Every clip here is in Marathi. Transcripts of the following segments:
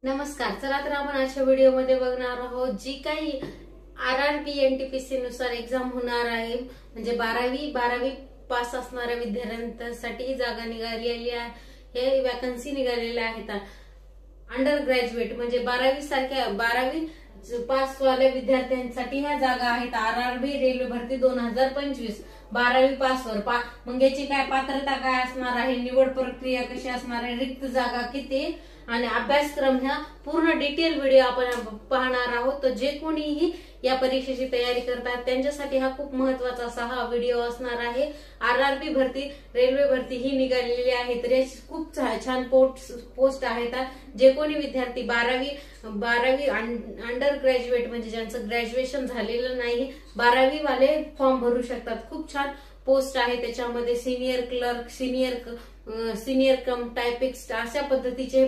नमस्कार. चला तर आपण आजच्या व्हिडिओमध्ये बघणार आहोत जी काही आरआरबी एनटीपीसी नुसार एक्झाम होणार आहे, म्हणजे 12वी पास असणाऱ्या विद्यार्थ्यांसाठी जागा निघालेली आहे. हे वॅकन्सी निघालेल्या आहेत. अंडर ग्रॅज्युएट म्हणजे 12वी पास वाल्या विद्यार्थ्यांसाठी ह्या जागा आहेत. आरआरबी रेल्वे भरती 2025 12वी पास वर मग याची काय पात्रता काय असणार आहे, निवड प्रक्रिया कशी असणार आहे, रिक्त जागा किती आणि अभ्यासक्रम ह्या पूर्ण डिटेल व्हिडिओ आपण पाहणार आहोत. तर जे कोणीही या परीक्षेची तयारी करतात त्यांच्यासाठी हा खूप महत्वाचा असा हा व्हिडिओ असणार आहे. आरआरबी भरती रेल्वे भरती ही निघालेली आहे, तर याची खूप छान पोस्ट आहेत. जे कोणी विद्यार्थी 12वी अंडर ग्रॅज्युएट म्हणजे ज्यांचं ग्रॅज्युएशन झालेलं नाही 12वी वाले फॉर्म भरू शकतात. खूप छान पोस्ट आहे त्याच्यामध्ये. सिनियर क्लर्क, सिनियर कम टायपिस्ट अशा पद्धतीचे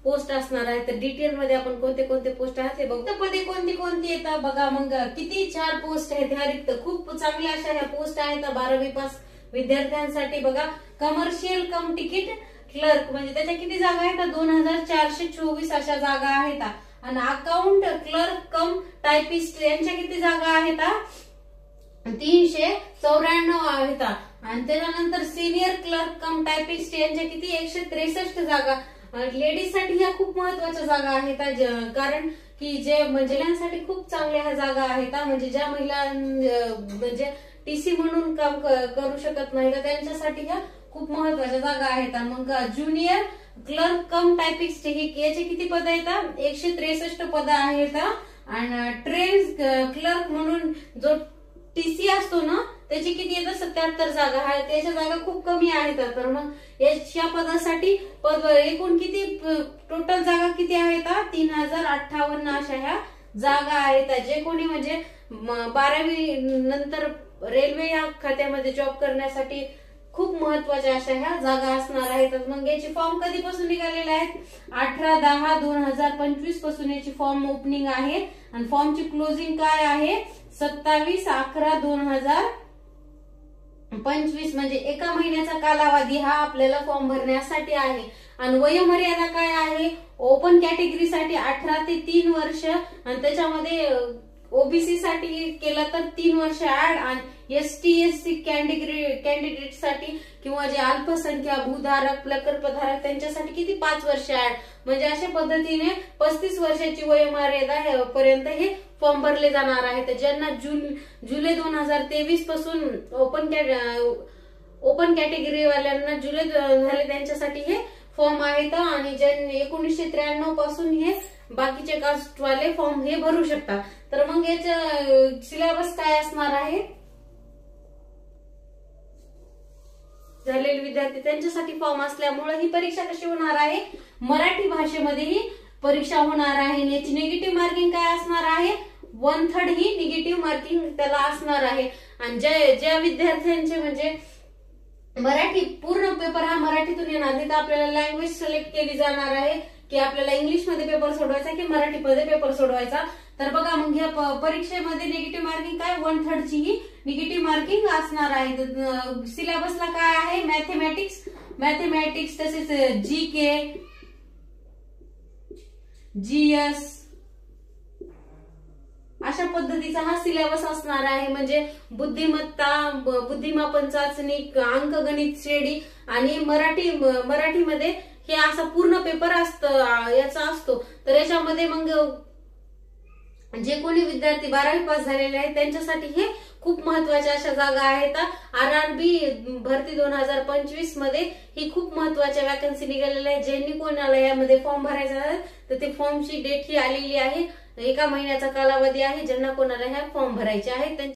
पोस्ट असणार आहे. तर डिटेल मध्ये आपण कोणते कोणते पोस्ट आहेत ते बघू. पदे कोणती येतात बघा. मग किती 4 पोस्ट आहेत ह्या रिक्त. खूप चांगल्या अशा ह्या पोस्ट आहेत 12वी पास विद्यार्थ्यांसाठी. बघा, कमर्शियल कम तिकीट क्लर्क म्हणजे त्याच्या किती जागा आहेत 2424 अशा जागा आहेत. आणि अकाउंट क्लर्क कम टायपिस्ट यांच्या किती जागा आहेत 394 आहेत. आणि त्याच्यानंतर सिनियर क्लर्क कम टायपिस्ट यांच्या किती 163 जागा. लेडीज साठी ह्या खूप महत्वाच्या जागा आहेत, कारण की जे महिलांसाठी खूप चांगल्या ह्या जागा आहेत. म्हणजे ज्या महिला म्हणजे टीसी म्हणून काम करू शकत नाही त्यांच्यासाठी ह्या खूप महत्वाच्या जागा आहेत. मग ज्युनियर क्लर्क कम टायपिस्ट याचे किती पद आहेत 163 पद आहेत. आणि ट्रेन क्लर्क म्हणून जो टीसी असतो ना त्याची किती येतात 77 जागा आहेत. त्याच्या जागा खूप कमी आहेत. तर मग या पदासाठी एकूण किती टोटल जागा किती आहेत 3058 अशा ह्या जागा आहेत. जे कोणी म्हणजे 12वी नंतर रेल्वे या खात्यामध्ये जॉब करण्यासाठी खूप महत्वाच्या अशा ह्या जागा असणार आहेत. मग याची फॉर्म कधीपासून निघालेले आहेत 18/10/2025 पासून याची फॉर्म ओपनिंग आहे. आणि फॉर्मची क्लोजिंग काय आहे 27/11/2025 म्हणजे एका महिन्याचा कालावधी हा आपल्याला फॉर्म भरण्यासाठी आहे. आणि वयोमर्यादा काय आहे ओपन कॅटेगरीसाठी 18 ते 3 वर्ष आणि त्याच्यामध्ये ओबीसी साठी केला तर 3 वर्ष ऍड. आणि एसटी कॅन्डिडेट साठी किंवा जे अल्पसंख्या भूधारक प्रकल्पधारक त्यांच्यासाठी किती 5 वर्ष ऍड. म्हणजे अशा पद्धतीने 35 वर्षाची वयोमर्यादा पर्यंत हे फॉर्म भरले जाणार आहेत. ज्यांना जुलै 2023 पासून ओपन कॅटेगरी वाल्यांना जुलै झाले त्यांच्यासाठी हे फॉर्म आहेत. आणि ज्यांनी 1993 पासून हे बाकीचे कास्टवाले फॉर्म हे भरू शकतात. तर मग याचं सिलेबस काय असणार आहे झालेले विद्यार्थी त्यांच्यासाठी फॉर्म असल्यामुळे ही परीक्षा कशी होणार आहे मराठी भाषेमध्ये ही परीक्षा होणार आहे. याची निगेटिव्ह मार्किंग काय असणार आहे 1/3 ही निगेटिव्ह मार्किंग त्याला असणार आहे. आणि ज्या विद्यार्थ्यांचे म्हणजे मराठी पूर्ण पेपर हा मराठीतून येणार नाही तर आपल्याला लँग्वेज सिलेक्ट केली जाणार आहे की आपल्याला इंग्लिश मध्ये पेपर सोडवायचा की मराठी मध्ये पेपर सोडवायचा. तर बघा मग ह्या परीक्षेमध्ये निगेटिव्ह मार्किंग काय 1/3 ची ही निगेटिव्ह मार्किंग असणार आहे. सिलेबसला काय आहे मॅथमॅटिक्स तसेच जीके जीएस अशा पद्धतीचा हा सिलेबस असणार आहे. म्हणजे बुद्धिमापन चाचणी, अंकगणित श्रेणी आणि मराठीमध्ये हे असा पूर्ण पेपर याचा असतो. तर याच्यामध्ये मग जे कोणी विद्यार्थी 12वी पास झालेले आहेत त्यांच्यासाठी हे खूप महत्वाच्या अशा जागा आहेत. आरआरबी भरती 2025 मध्ये ही खूप महत्वाच्या वॅकन्सी निघालेल्या आहेत. ज्यांनी कोणाला यामध्ये फॉर्म भरायचा आहे तर ते फॉर्मची डेट ही आलेली आहे. एका महिन्याचा कालावधी आहे ज्यांना कोणाला ह्या फॉर्म भरायचे आहेत.